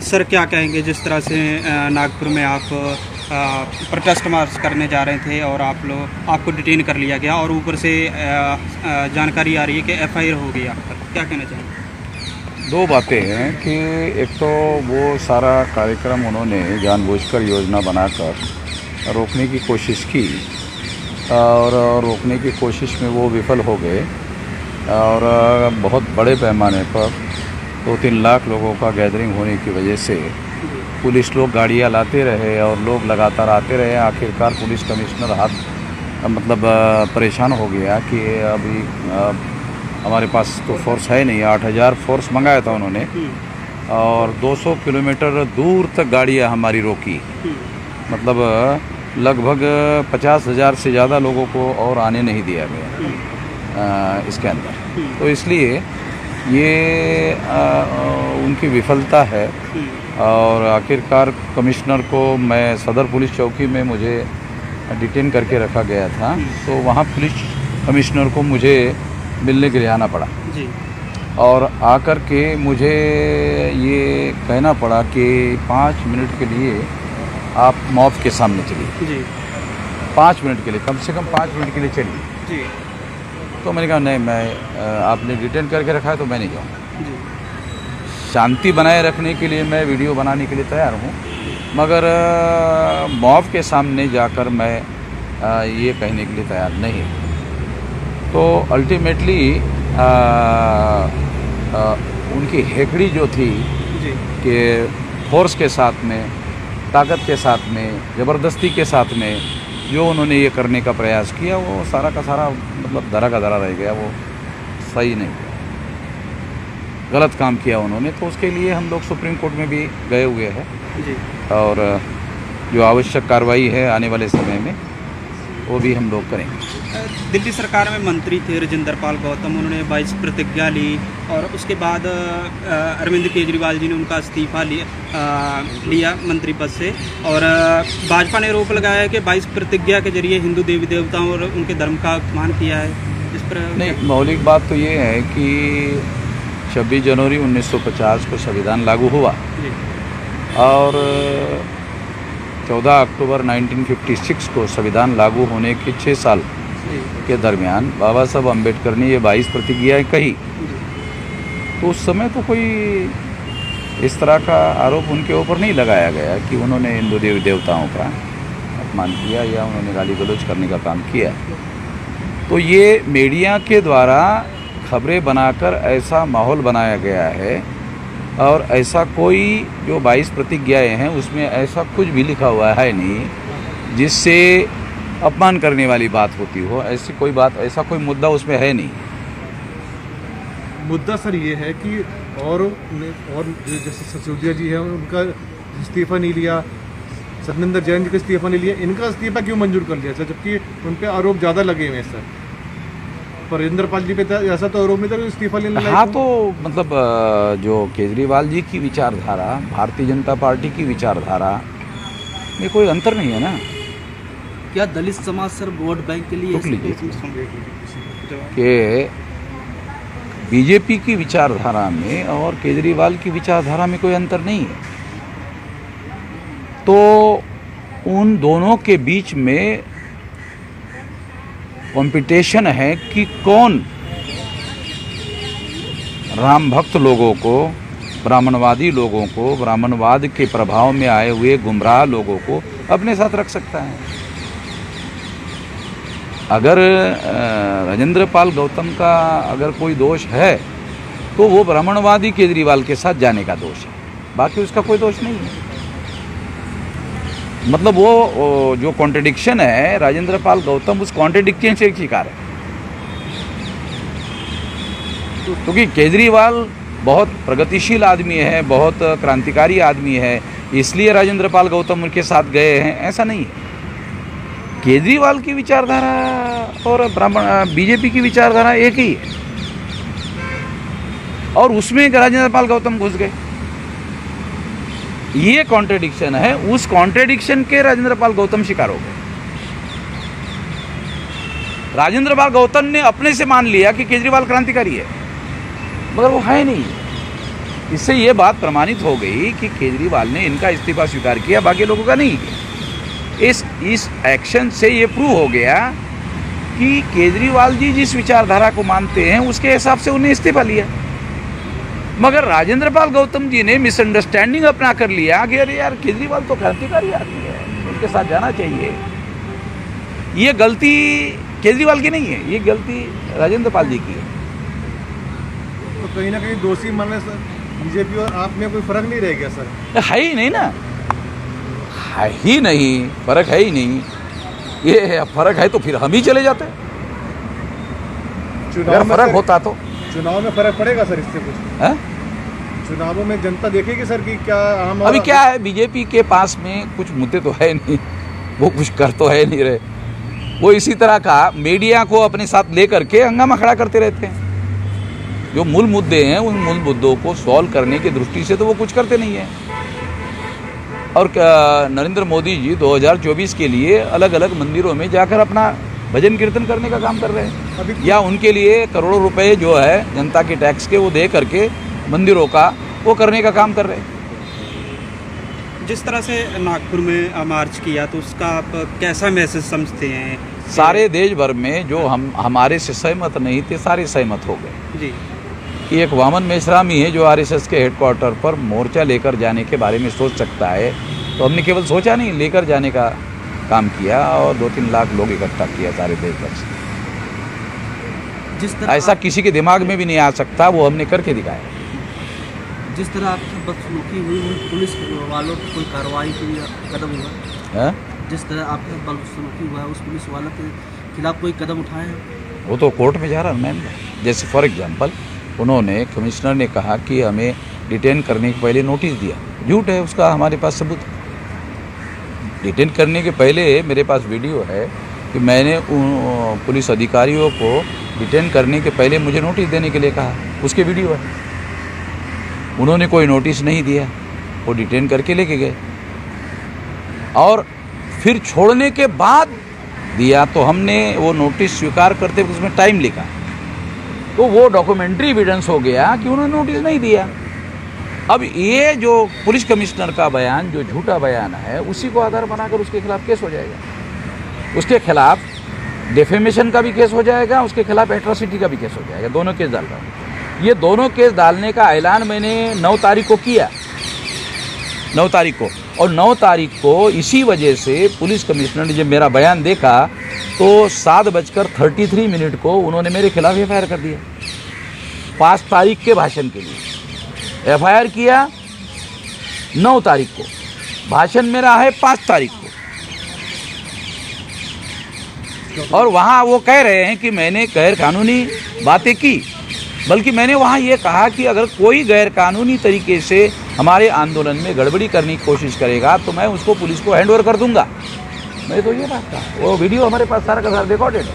Sir क्या कहेंगे जिस तरह से नागपुर में आप प्रोटेस्ट मार्च करने जा रहे थे और आपको डिटेन कर लिया गया और ऊपर से जानकारी आ रही है कि एफआईआर हो गई आप पर, क्या कहना चाहेंगे? दो बातें हैं कि एक तो वो सारा कार्यक्रम उन्होंने जानबूझकर योजना बनाकर रोकने की कोशिश की और रोकने की कोशिश में वो विफल हो गए और बहुत बड़े पैमाने पर 2-3 लाख लोगों का गैदरिंग होने की वजह से पुलिस लोग गाड़ियां लाते रहे और लोग लगातार आते रहे। आखिरकार पुलिस कमिश्नर परेशान हो गया कि अभी हमारे पास तो फोर्स है नहीं। 8,000 फोर्स मंगाया था उन्होंने और 200 किलोमीटर दूर तक गाड़ियां हमारी रोकी। मतलब लगभग 50,000 से ज़्यादा लोगों को और आने नहीं दिया गया इसके अंदर। तो इसलिए ये उनकी विफलता है और आखिरकार कमिश्नर को मैं सदर पुलिस चौकी में मुझे डिटेन करके रखा गया था, तो वहाँ पुलिस कमिश्नर को मुझे मिलने के लिए आना पड़ा जी। और आकर के मुझे ये कहना पड़ा कि 5 मिनट के लिए आप मौत के सामने चलिए जी। 5 मिनट के लिए, कम से कम 5 मिनट के लिए चलिए जी। तो मैंने कहा नहीं, मैं आपने डिटेन करके रखा है तो मैं नहीं जाऊँगा। शांति बनाए रखने के लिए मैं वीडियो बनाने के लिए तैयार हूँ, मगर मॉब के सामने जाकर मैं ये कहने के लिए तैयार नहीं। तो अल्टीमेटली उनकी हेकड़ी जो थी कि फोर्स के साथ में, ताकत के साथ में, ज़बरदस्ती के साथ में जो उन्होंने ये करने का प्रयास किया, वो सारा का सारा मतलब धरा का धरा रह गया। वो सही नहीं, गलत काम किया उन्होंने। तो उसके लिए हम लोग सुप्रीम कोर्ट में भी गए हुए हैं जी। और जो आवश्यक कार्रवाई है आने वाले समय में वो भी हम लोग करेंगे। दिल्ली सरकार में मंत्री थे राजेंद्र पाल गौतम, उन्होंने 22 प्रतिज्ञा ली और उसके बाद अरविंद केजरीवाल जी ने उनका इस्तीफा लिया मंत्री पद से और भाजपा ने आरोप लगाया है कि 22 प्रतिज्ञा के जरिए हिंदू देवी देवताओं और उनके धर्म का अपमान किया है। इस पर नहीं, मौलिक बात तो ये है कि 26 जनवरी 1950 को संविधान लागू हुआ और 14 अक्टूबर 1956 को संविधान लागू होने के 6 साल के दरमियान बाबा साहब अम्बेडकर ने ये 22 प्रतिज्ञाएं कही। तो उस समय तो कोई इस तरह का आरोप उनके ऊपर नहीं लगाया गया कि उन्होंने हिंदू देवी देवताओं का अपमान किया या उन्होंने गाली गलौज करने का काम किया। तो ये मीडिया के द्वारा खबरें बनाकर ऐसा माहौल बनाया गया है और ऐसा कोई जो 22 प्रतिज्ञाएं हैं उसमें ऐसा कुछ भी लिखा हुआ है नहीं जिससे अपमान करने वाली बात होती हो। ऐसी कोई बात, ऐसा कोई मुद्दा उसमें है नहीं। मुद्दा सर ये है कि और जैसे सिसोदिया जी हैं उनका इस्तीफा नहीं लिया, सत्येंद्र जैन जी का इस्तीफा नहीं लिया, इनका इस्तीफा क्यों मंजूर कर लिया सर, जबकि उन पर आरोप ज़्यादा लगे हुए हैं सर। पर राजेंद्र पाल जी पे ऐसा तो आरोप नहीं था इस्तीफा लेने लगा। हाँ, तो मतलब जो केजरीवाल जी की विचारधारा, भारतीय जनता पार्टी की विचारधारा में कोई अंतर नहीं है ना। क्या दलित समाज सर वोट बैंक के लिए कि बीजेपी की विचारधारा में और केजरीवाल की विचारधारा में कोई अंतर नहीं है। तो उन दोनों के बीच में कंपटीशन है कि कौन राम भक्त लोगों को, ब्राह्मणवादी लोगों को, ब्राह्मणवाद के प्रभाव में आए हुए गुमराह लोगों को अपने साथ रख सकता है। अगर राजेंद्र पाल गौतम का अगर कोई दोष है तो वो ब्राह्मणवादी केजरीवाल के साथ जाने का दोष है, बाकी उसका कोई दोष नहीं है। मतलब वो जो कॉन्ट्रडिक्शन है, राजेंद्र पाल गौतम उस कॉन्ट्रडिक्शन से शिकार है। क्योंकि केजरीवाल बहुत प्रगतिशील आदमी है, बहुत क्रांतिकारी आदमी है, इसलिए राजेंद्र पाल गौतम उनके साथ गए हैं, ऐसा नहीं है। केजरीवाल की विचारधारा और बीजेपी की विचारधारा एक ही है और उसमें राजेंद्र पाल गौतम घुस गए। ये कॉन्ट्रडिक्शन है, उस कॉन्ट्रडिक्शन के राजेंद्र पाल गौतम शिकार हो गए। राजेंद्र पाल गौतम ने अपने से मान लिया कि केजरीवाल क्रांतिकारी है, मगर वो है नहीं। इससे ये बात प्रमाणित हो गई कि केजरीवाल ने इनका इस्तीफा स्वीकार किया, बाकी लोगों का नहीं किया। इस एक्शन से ये प्रूव हो गया कि केजरीवाल जी जिस विचारधारा को मानते हैं उसके हिसाब से उन्हें इस्तीफा लिया, मगर राजेंद्र पाल गौतम जी ने मिसअंडरस्टैंडिंग अपना कर लिया कि अरे यार केजरीवाल तो क्रांतिकारी आदमी है, उनके साथ जाना चाहिए। ये गलती केजरीवाल की नहीं है, ये गलती राजेंद्र पाल जी की है। तो कहीं ना कहीं दोषी मानने से बीजेपी और आप में कोई फर्क नहीं रह गया सर? है ही नहीं ना, है ही नहीं, फर्क है ही नहीं। ये फर्क है तो फिर हम ही चले जाते, अगर फर्क होता तो। चुनाव में फर्क पड़ेगा सर इससे कुछ? है? चुनावों में जनता देखेगी सर कि क्या हम अभी क्या है, बीजेपी के पास में कुछ मुद्दे तो है नहीं, वो कुछ कर तो है नहीं रहे। वो इसी तरह का मीडिया को अपने साथ लेकर के हंगामा खड़ा करते रहते हैं। जो मूल मुद्दे हैं उन मूल मुद्दों को सॉल्व करने की दृष्टि से तो वो कुछ करते नहीं हैं। और नरेंद्र मोदी जी 2024 के लिए अलग अलग मंदिरों में जाकर अपना भजन कीर्तन करने का काम कर रहे हैं, या उनके लिए करोड़ों रुपए जो है जनता के टैक्स के वो दे करके मंदिरों का वो करने का काम कर रहे हैं। जिस तरह से नागपुर में मार्च किया तो उसका आप कैसा मैसेज समझते हैं? सारे देश भर में जो हमारे से सहमत नहीं थे सारे सहमत हो गए जी कि एक वामन मेश्राम ही है जो आरएसएस के हेडक्वार्टर पर मोर्चा लेकर जाने के बारे में सोच सकता है। तो हमने केवल सोचा नहीं, लेकर जाने का काम किया और 2-3 लाख लोग इकट्ठा किया सारे देश भर से। जिस तरह ऐसा किसी के दिमाग में भी नहीं आ सकता, वो हमने करके दिखाया। जिस तरह आपकी बदसलूकी हुई उन पुलिस वालों की कोई कार्रवाई के लिए कदम हुआ? है? जिस तरह आपके साथ बदसलूकी हुआ है उस पुलिस वालों के खिलाफ कोई कदम उठाए हैं? वो तो कोर्ट में जा रहा है मैम। जैसे फॉर एग्जांपल उन्होंने कमिश्नर ने कहा कि हमें डिटेन करने के पहले नोटिस दिया, झूठ है, उसका हमारे पास सबूत है। डिटेन करने के पहले मेरे पास वीडियो है कि मैंने उन पुलिस अधिकारियों को डिटेन करने के पहले मुझे नोटिस देने के लिए कहा, उसके वीडियो है। उन्होंने कोई नोटिस नहीं दिया, वो डिटेन करके लेके गए और फिर छोड़ने के बाद दिया तो हमने वो नोटिस स्वीकार करते हुए उसमें टाइम लिखा, तो वो डॉक्यूमेंट्री एविडेंस हो गया कि उन्होंने नोटिस नहीं दिया। अब ये जो पुलिस कमिश्नर का बयान जो झूठा बयान है उसी को आधार बनाकर उसके खिलाफ केस हो जाएगा, उसके खिलाफ डिफेमेशन का भी केस हो जाएगा, उसके खिलाफ एट्रोसिटी का भी केस हो जाएगा। दोनों केस डाल रहा हूँ। ये दोनों केस डालने का ऐलान मैंने 9 तारीख को किया, 9 तारीख को, और 9 तारीख को इसी वजह से पुलिस कमिश्नर ने जब मेरा बयान देखा तो 7:33 को उन्होंने मेरे खिलाफ एफआईआर कर दिया 5 तारीख के भाषण के लिए। एफआईआर किया 9 तारीख को, भाषण मेरा है 5 तारीख को, और वहाँ वो कह रहे हैं कि मैंने गैर कानूनी बातें की, बल्कि मैंने वहाँ ये कहा कि अगर कोई गैर कानूनी तरीके से हमारे आंदोलन में गड़बड़ी करने की कोशिश करेगा तो मैं उसको पुलिस को हैंड ओवर कर दूंगा। मैं तो ये बात कहा, वो वीडियो हमारे पास सारा का सारा रिकॉर्डेड है।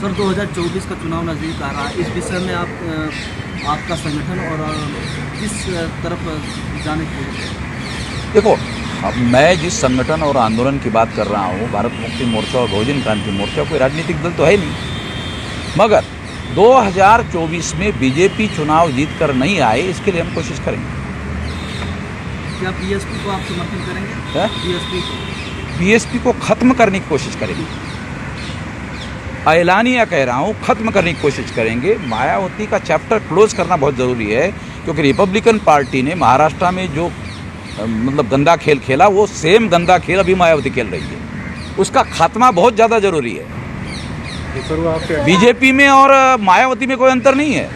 सर 2024 का चुनाव नज़दीक आ रहा है, इस विषय में आपका संगठन और किस तरफ जाने के लिए? देखो, अब मैं जिस संगठन और आंदोलन की बात कर रहा हूँ, भारत मुक्ति मोर्चा और बहुजन क्रांति मोर्चा, कोई राजनीतिक दल तो है नहीं, मगर 2024 में बीजेपी चुनाव जीत कर नहीं आए इसके लिए हम कोशिश करेंगे। क्या बीएसपी को आप समर्थन करेंगे? बीएसपी को खत्म करने की कोशिश करेंगे, ऐलानिया कह रहा हूँ, खत्म करने की कोशिश करेंगे। मायावती का चैप्टर क्लोज करना बहुत ज़रूरी है, क्योंकि रिपब्लिकन पार्टी ने महाराष्ट्र में जो मतलब गंदा खेल खेला, वो सेम गंदा खेल अभी मायावती खेल रही है, उसका खात्मा बहुत ज़्यादा ज़रूरी है। बीजेपी में और मायावती में कोई अंतर नहीं है।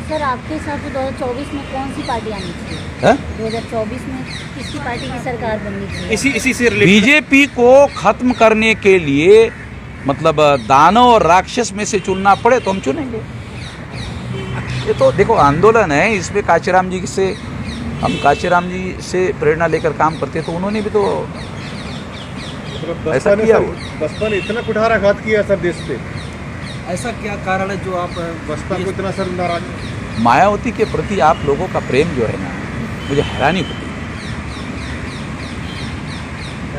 सर आपके हिसाब से 2024 में कौन सी पार्टी आनी चाहिए? 2024 में किसकी पार्टी की सरकार बननी चाहिए? इसी से रिलेटेड बीजेपी को खत्म करने के लिए मतलब दानव और राक्षस में से चुनना पड़े तो हम चुनेंगे। ये तो देखो आंदोलन है, इसमें कांचीराम जी से हम कांचीराम जी से प्रेरणा लेकर काम करते, तो उन्होंने भी तो ऐसा किया। बसपा ने इतना कुठाराघात किया सर देश पे, ऐसा क्या कारण है जो आप बसपा को इतना सर नाराज? मायावती के प्रति आप लोगों का प्रेम जो है ना, मुझे हैरानी होती है,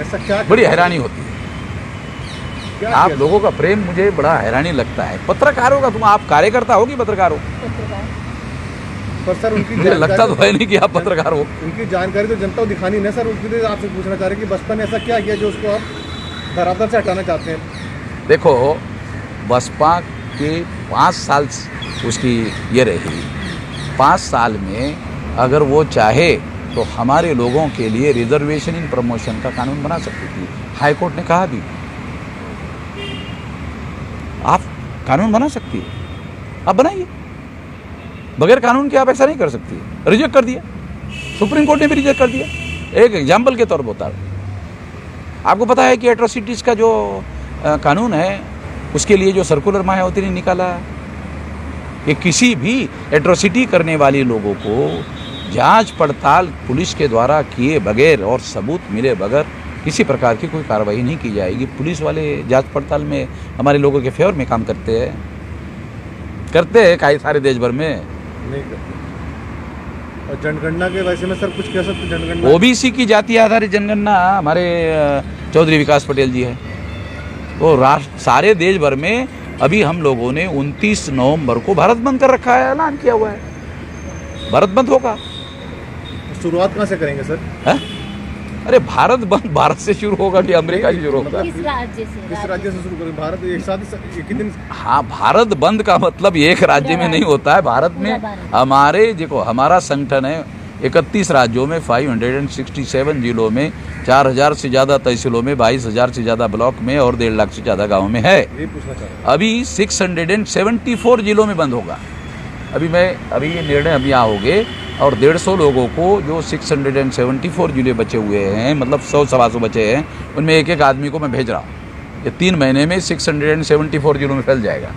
ऐसा क्या बड़ी हैरानी होती है। आप लोगों का प्रेम मुझे बड़ा हैरानी लगता है। पत्रकारों का, तुम आप कार्यकर्ता हो कि पत्रकार हो? पर सर उनकी मुझे लगता तो जानकारी है नहीं कि आप पत्रकार हो। उनकी जानकारी तो जनता को दिखानी नहीं सर। उसके लिए आपसे पूछना चाह रहे हैं कि बसपा ने ऐसा क्या किया जो उसको आप धरातल से हटाना चाहते हैं? देखो, बसपा के 5 साल उसकी ये रही, 5 साल में अगर वो चाहे तो हमारे लोगों के लिए रिजर्वेशन इन प्रमोशन का कानून बना सकती थी। हाई कोर्ट ने कहा भी आप कानून बना सकती है, आप बनाइए, बगैर कानून के आप ऐसा नहीं कर सकती। रिजेक्ट कर दिया, सुप्रीम कोर्ट ने भी रिजेक्ट कर दिया। एक एग्जाम्पल के तौर पर बता रहा हूं, आपको पता है कि एट्रोसिटीज़ का जो कानून है उसके लिए जो सर्कुलर मायावती ने निकाला कि किसी भी एट्रोसिटी करने वाले लोगों को जांच पड़ताल पुलिस के द्वारा किए बगैर और सबूत मिले बगैर किसी प्रकार की कोई कार्रवाई नहीं की जाएगी। पुलिस वाले जांच पड़ताल में हमारे लोगों के फेवर में काम करते हैं कई सारे देश भर में। नहीं करते। और जनगणना के वैसे में सर कुछ कह सकते? जनगणना ओबीसी की जाति आधारित जनगणना हमारे चौधरी विकास पटेल जी है। तो राष्ट्र सारे देश भर में अभी हम लोगों ने 29 नवंबर को भारत बंद कर रखा है, ऐलान किया हुआ है। भारत बंद होगा। शुरुआत कहाँ से करेंगे सर? है? अरे भारत बंद भारत से शुरू होगा कि अमेरिका से शुरू होगा? किस राज्य से? किस राज्य से शुरू करें? भारत एक साथ एक ही दिन? हाँ, भारत बंद का मतलब एक राज्य में नहीं होता है। भारत में हमारे देखो, हमारा संगठन है 31 राज्यों में 567 जिलों में 4000 से ज़्यादा तहसीलों में 22,000 से ज़्यादा ब्लॉक में और 1.5 लाख से ज़्यादा गाँव में है। ये पूछना चाह रहा अभी 674 जिलों में बंद होगा। अभी ये निर्णय अभी यहाँ हो गए और 150 लोगों को जो 674 जिले बचे हुए हैं, मतलब 100-125 बचे हैं, उनमें एक एक आदमी को मैं भेज रहा हूँ। ये 3 महीने में 674 जिलों में फैल जाएगा।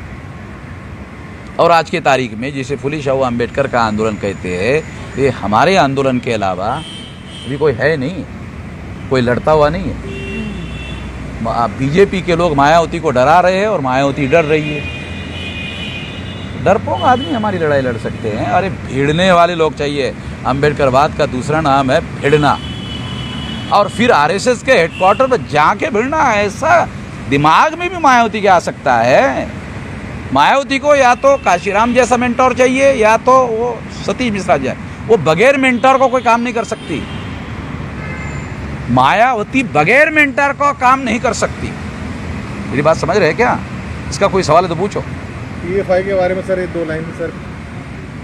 और आज की तारीख में जिसे फुले शाह अम्बेडकर का आंदोलन कहते हैं, ये हमारे आंदोलन के अलावा अभी कोई है नहीं, कोई लड़ता हुआ नहीं है। बीजेपी के लोग मायावती को डरा रहे हैं और मायावती डर रही है। डरपोक आदमी हमारी लड़ाई लड़ सकते हैं। अरे भिड़ने वाले लोग चाहिए। अम्बेडकरवाद का दूसरा नाम है भिड़ना। और फिर आरएसएस के हेडक्वार्टर पर जाके भिड़ना, ऐसा दिमाग में भी मायावती के आ सकता है। मायावती को या तो काशीराम जैसा मेंटोर चाहिए या तो वो सतीश मिश्रा जाए। वो बगैर मेंटोर को कोई काम नहीं कर सकती। मायावती बगैर मेंटोर को काम नहीं कर सकती। मेरी बात समझ रहे क्या? इसका कोई सवाल है तो पूछो। पीएफआई के बारे में सर 2 लाइन सर।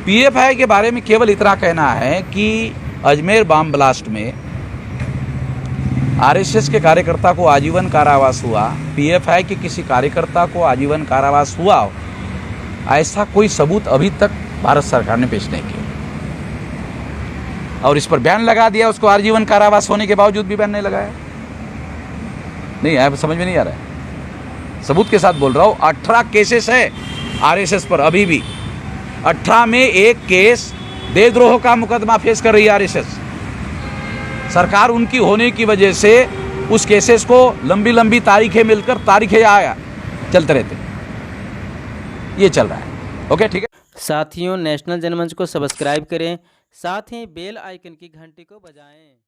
पीएफआई के बारे में केवल इतना कहना है कि अजमेर बम ब्लास्ट में आरएसएस के कार्यकर्ता को आजीवन कारावास हुआ, पीएफआई के किसी कार्यकर्ता को आजीवन कारावास हुआ, ऐसा कोई सबूत अभी तक भारत सरकार ने पेश नहीं किया। और इस पर बैन लगा दिया, उसको आजीवन कारावास होने के बावजूद भी बैन नहीं लगाया। नहीं है, समझ में नहीं आ रहा है। सबूत के साथ बोल रहा हूँ। 18 केसेस है आरएसएस पर अभी भी। 18 में एक केस देशद्रोह का मुकदमा फेस कर रही है आरएसएस। सरकार उनकी होने की वजह से उस केसेस को लंबी लंबी तारीखें मिलकर तारीखें आया चलते रहते, ये चल रहा है। ओके, ठीक है। साथियों, नेशनल जनमंच को सब्सक्राइब करें, साथ ही बेल आइकन की घंटी को बजाएं।